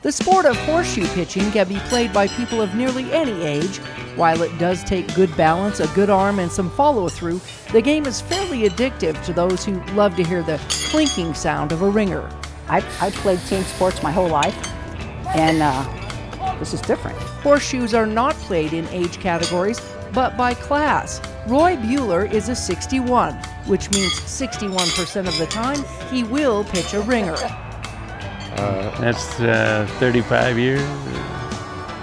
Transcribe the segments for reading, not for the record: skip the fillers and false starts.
The sport of horseshoe pitching can be played by people of nearly any age. While it does take good balance, a good arm, and some follow-through, the game is fairly addictive to those who love to hear the clinking sound of a ringer. I've played team sports my whole life, and this is different. Horseshoes are not played in age categories, but by class. Roy Bueller is a 61, which means 61% of the time he will pitch a ringer. That's 35 years.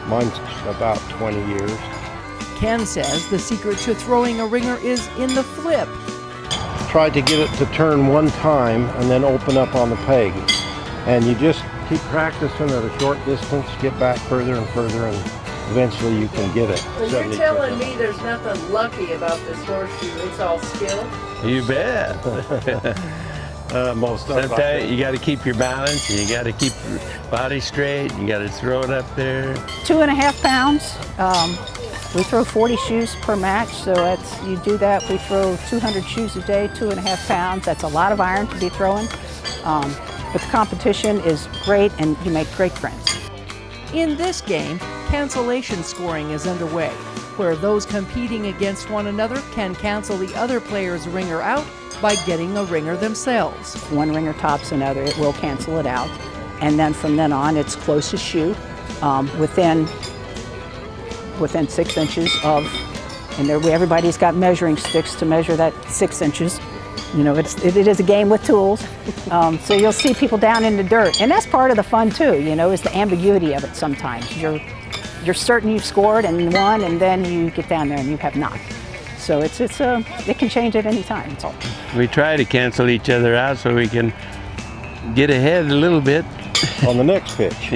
Mine's about 20 years. Ken says the secret to throwing a ringer is in the flip. Tried to get it to turn one time and then open up on the peg. And you just keep practicing at a short distance, get back further and further, and eventually you can get it. So you're telling me there's nothing lucky about this horseshoe, it's all skill? You bet. Most of it. Sometimes you got to keep your balance, and you got to keep your body straight, you got to throw it up there. 2.5 pounds. We throw 40 shoes per match, so you do that. We throw 200 shoes a day, 2.5 pounds. That's a lot of iron to be throwing. But the competition is great, and you make great friends. In this game, cancellation scoring is underway, where those competing against one another can cancel the other player's ringer out by getting a ringer themselves. If one ringer tops another, it will cancel it out. And then from then on, it's closest shoe within 6 inches of, and everybody's got measuring sticks to measure that 6 inches. You know, it is a game with tools. So you'll see people down in the dirt. And that's part of the fun too, you know, is the ambiguity of it sometimes. You're certain you've scored and won, and then you get down there and you have not. So it can change at any time. It's all. We try to cancel each other out so we can get ahead a little bit. On the next pitch.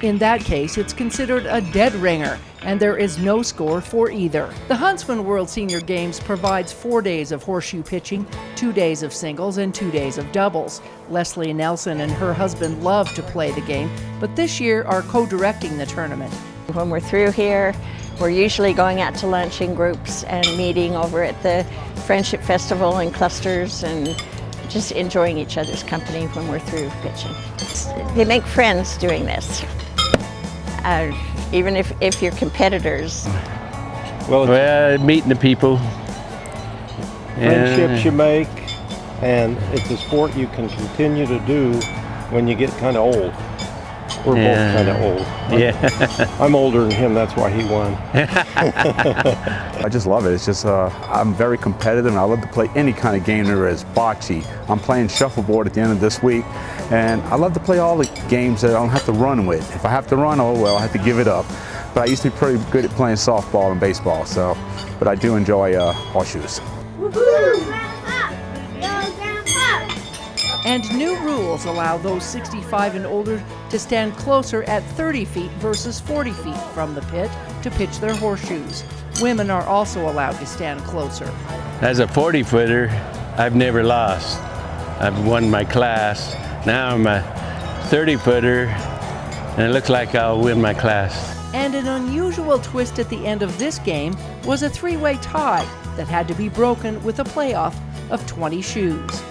In that case, it's considered a dead ringer, and there is no score for either. The Huntsman World Senior Games provides 4 days of horseshoe pitching, 2 days of singles, and 2 days of doubles. Leslie Nelson and her husband love to play the game, but this year are co-directing the tournament. When we're through here, we're usually going out to lunch in groups and meeting over at the Friendship Festival in clusters and just enjoying each other's company when we're through pitching. They make friends doing this. Even if you're competitors. Well, meeting the people. Friendships you make, and it's a sport you can continue to do when you get kind of old. We're both kind of old. Yeah. I'm older than him, that's why he won. I just love it. It's just, I'm very competitive, and I love to play any kind of game there is. Bocce. I'm playing shuffleboard at the end of this week, and I love to play all the games that I don't have to run with. If I have to run, oh well, I have to give it up. But I used to be pretty good at playing softball and baseball, but I do enjoy horseshoes. And new rules allow those 65 and older to stand closer at 30 feet versus 40 feet from the pit to pitch their horseshoes. Women are also allowed to stand closer. As a 40-footer, I've never lost. I've won my class. Now I'm a 30-footer, and it looks like I'll win my class. And an unusual twist at the end of this game was a 3-way tie that had to be broken with a playoff of 20 shoes.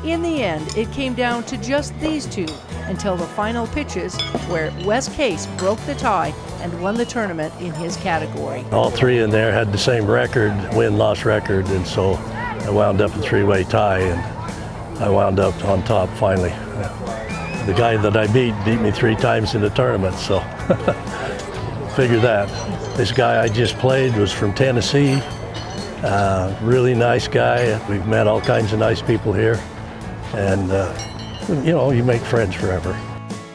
In the end, it came down to just these two until the final pitches, where Wes Case broke the tie and won the tournament in his category. All three in there had the same record, win-loss record, and so I wound up a 3-way tie, and I wound up on top finally. The guy that I beat me 3 times in the tournament, so figure that. This guy I just played was from Tennessee, really nice guy. We've met all kinds of nice people here. And, you know, you make friends forever.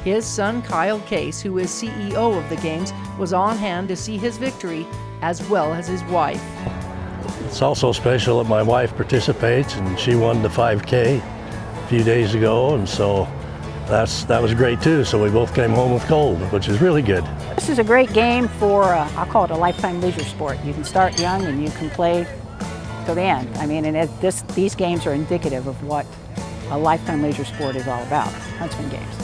His son, Kyle Case, who is CEO of the games, was on hand to see his victory, as well as his wife. It's also special that my wife participates, and she won the 5K a few days ago, and so that was great too. So we both came home with gold, which is really good. This is a great game for, I'll call it a lifetime leisure sport. You can start young and you can play to the end. I mean, and these games are indicative of what a lifetime leisure sport is all about, Huntsman Games.